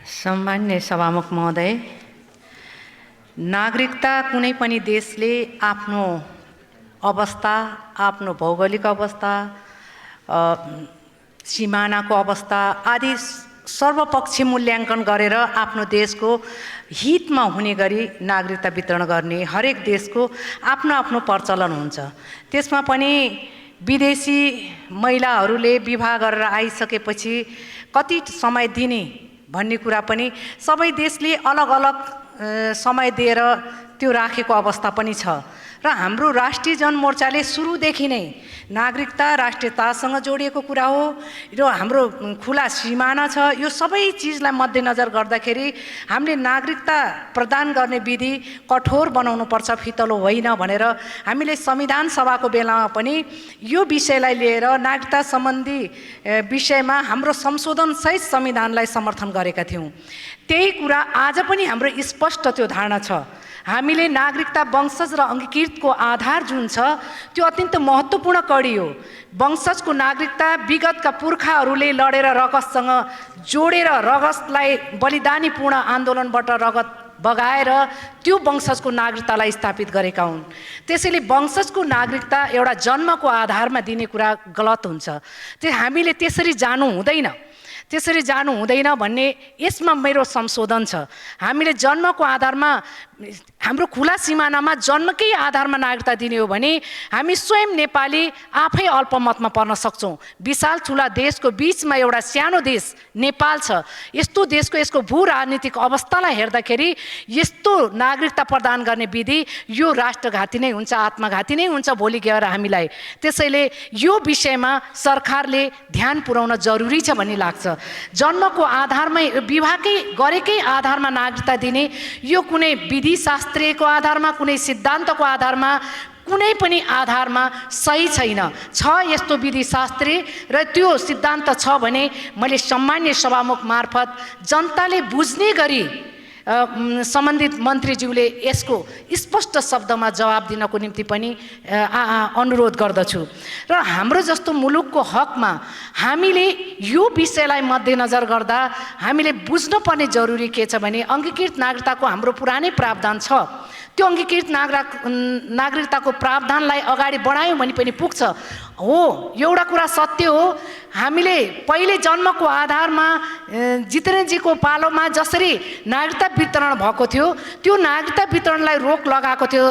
सम्मान्य सभामुख महोदय, नागरिकता कुनै पनि देशले आफ्नो अवस्था, आफ्नो भौगोलिक अवस्था, सीमानाको अवस्था आदि सर्वपक्षीय मूल्याङ्कन गरेर आफ्नो देशको हितमा हुने गरी नागरिकता वितरण गर्ने हरेक देशको आफ्नो आफ्नो प्रचलन हुन्छ। त्यसमा पनि विदेशी महिलाहरूले विवाह गरेर आइसकेपछि कति समय दिने भन्ने कुरा पनि सबै देशले अलग अलग समय दिएर त्यो राखेको अवस्था पनि छ र हाम्रो राष्ट्रिय जनमोर्चाले सुरुदेखि नै नागरिकता राष्ट्रियतासँग जोडिएको कुरा हो र हाम्रो खुला सिमाना छ। यो सबै चिजलाई मध्यनजर गर्दाखेरि हामीले नागरिकता प्रदान गर्ने विधि कठोर बनाउनुपर्छ, फितलो होइन भनेर हामीले संविधान सभाको बेलामा पनि यो विषयलाई लिएर नागरिकता सम्बन्धी विषयमा हाम्रो संशोधन सहित संविधानलाई समर्थन गरेका थियौँ। त्यही कुरा आज पनि हाम्रो स्पष्ट त्यो धारणा छ। हामीले नागरिकता वंशज र अङ्गीकृतको आधार जुन छ त्यो अत्यन्त महत्त्वपूर्ण कडी हो। वंशजको नागरिकता विगतका पुर्खाहरूले लडेर रगतसँग जोडेर रगतलाई बलिदानीपूर्ण आन्दोलनबाट रगत बगाएर त्यो वंशजको नागरिकतालाई स्थापित गरेका हुन्। त्यसैले वंशजको नागरिकता एउटा जन्मको आधारमा दिने कुरा गलत हुन्छ। हामीले त्यसरी जानु हुँदैन भन्ने यसमा मेरो संशोधन छ। हामीले जन्मको आधारमा हाम्रो खुला सिमानामा जन्मकै आधारमा नागरिकता दिने हो भने हामी स्वयं नेपाली आफै अल्पमतमा पर्न सक्छौँ। विशाल ठुला देशको बिचमा एउटा सानो देश नेपाल छ। यस्तो देशको यसको भू राजनीतिक अवस्थालाई हेर्दाखेरि यस्तो नागरिकता प्रदान गर्ने विधि यो राष्ट्रघाती नै हुन्छ, आत्मघाती नै हुन्छ भोलि गएर हामीलाई। त्यसैले यो विषयमा सरकारले ध्यान पुर्याउन जरुरी छ भन्ने लाग्छ। जन्मको आधारमै विवाहकै गरेकै आधारमा नागरिकता दिने यो कुनै विधि शास्त्रीयको आधारमा, कुनै सिद्धान्तको आधारमा, कुनै पनि आधारमा सही छैन। यस्तो विधि शास्त्रीय र त्यो सिद्धान्त छ भने मैले सम्मान्य सभामुख मार्फत जनताले बुझ्ने गरी सम्बन्धित मन्त्रीज्यूले यसको स्पष्ट शब्दमा जवाब दिनको निम्ति पनि अनुरोध गर्दछु। र हाम्रो जस्तो मुलुकको हकमा हामीले यो विषयलाई मध्यनजर गर्दा हामीले बुझ्नुपर्ने जरुरी के छ भने अङ्गीकृत नागरिकताको हाम्रो पुरानै प्रावधान छ। त्यो अङ्गीकृत नागरिकताको प्रावधानलाई अगाडि बढायौँ भने पनि पुग्छ। हो, एउटा कुरा सत्य हो, हामीले पहिले जन्मको आधारमा जितेन्द्रजीको पालोमा जसरी नागरिकता वितरण भएको थियो त्यो नागरिकता वितरणलाई रोक लगाएको थियो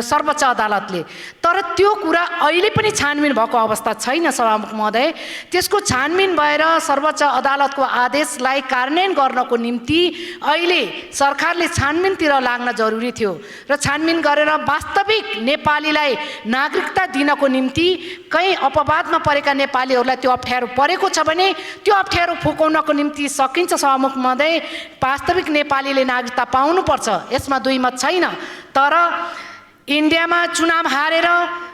सर्वोच्च अदालतले। तर त्यो कुरा अहिले पनि छानबिन भएको अवस्था छैन सभामुख महोदय। त्यसको छानबिन भएर सर्वोच्च अदालतको आदेशलाई कार्यान्वयन गर्नको निम्ति अहिले सरकारले छानबिनतिर लाग्न जरुरी थियो र छानबिन गरेर वास्तविक नेपालीलाई नागरिकता दिनको निम्ति कहीँ अपवादमा परेका नेपालीहरूलाई त्यो अप्ठ्यारो परेको छ भने त्यो अप्ठ्यारो फुकाउनको निम्ति सकिन्छ सभामुख महोदय। वास्तविक नेपालीले नागरिकता पाउनुपर्छ, यसमा दुई मत छैन। तर इन्डियामा चुनाव हारेर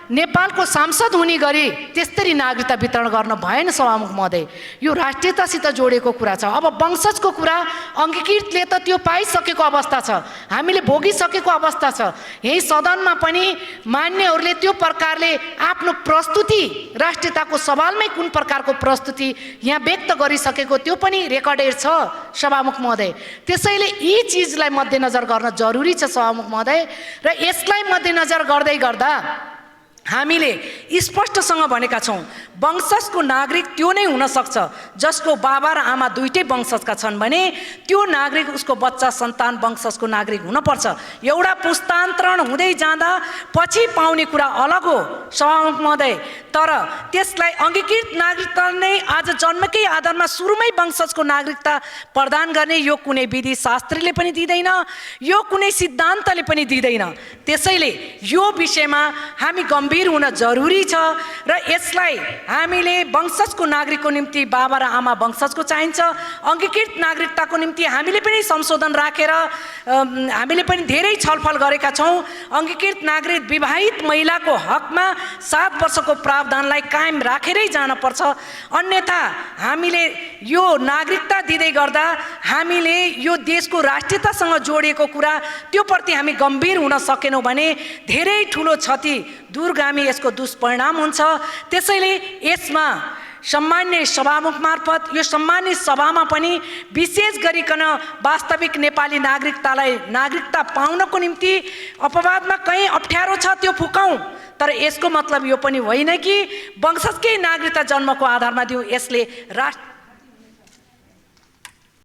नेपालको सांसद हुने गरी त्यसरी नागरिकता वितरण गर्न भएन सभामुख महोदय। यो राष्ट्रियतासित जोडेको कुरा छ। अब वंशजको कुरा अङ्गीकृतले त त्यो पाइसकेको अवस्था छ, हामीले भोगिसकेको अवस्था छ। यही सदनमा पनि मान्यहरूले त्यो प्रकारले आफ्नो प्रस्तुति राष्ट्रियताको सवालमै कुन प्रकारको प्रस्तुति यहाँ व्यक्त गरिसकेको त्यो पनि रेकर्डेड छ सभामुख महोदय। त्यसैले यी चिजलाई मध्यनजर गर्न जरुरी छ सभामुख महोदय। र यसलाई मध्यनजर गर्दै गर्दा हामीले स्पष्टसँग भनेका छौँ वंशजको नागरिक त्यो नै हुनसक्छ जसको बाबा र आमा दुइटै वंशजका छन् भने त्यो नागरिक उसको बच्चा सन्तान वंशजको नागरिक हुनपर्छ। एउटा पुस्तान्तरण हुँदै जाँदा पछि पाउने कुरा अलग हो सभामुख महोदय। तर त्यसलाई अङ्गीकृत नागरिकता नै आज जन्मकै आधारमा सुरुमै वंशजको नागरिकता प्रदान गर्ने यो कुनै विधि शास्त्रीले पनि दिँदैन, यो कुनै सिद्धान्तले पनि दिँदैन। त्यसैले यो विषयमा हामी गम्भीर हुन जरुरी छ र यसलाई हामीले वंशजको नागरिकको निम्ति बाबा र आमा वंशजको चाहिन्छ। अङ्गीकृत नागरिकताको निम्ति हामीले पनि संशोधन राखेर हामीले पनि धेरै छलफल गरेका छौँ। अङ्गीकृत नागरिक विवाहित महिलाको हकमा 7 वर्षको प्रावधानलाई कायम राखेरै जानुपर्छ। अन्यथा हामीले यो नागरिकता दिँदै गर्दा हामीले यो देशको राष्ट्रियतासँग जोडिएको कुरा त्यो प्रति हामी गम्भीर हुन सकेनौँ भने धेरै ठुलो क्षति दूरगामी यसको दुष्परिणाम हुन्छ। त्यसैले यसमा सम्मान्य सभामुख मार्फत यो सम्मानित सभामा पनि विशेष गरिकन वास्तविक नेपाली नागरिकता पाउनको निम्ति अपवादमा कहीँ अप्ठ्यारो छ त्यो फुकाउँ, तर यसको मतलब यो पनि होइन कि वंशजकै नागरिकता जन्मको आधारमा दिउँ। यसले राष्ट्र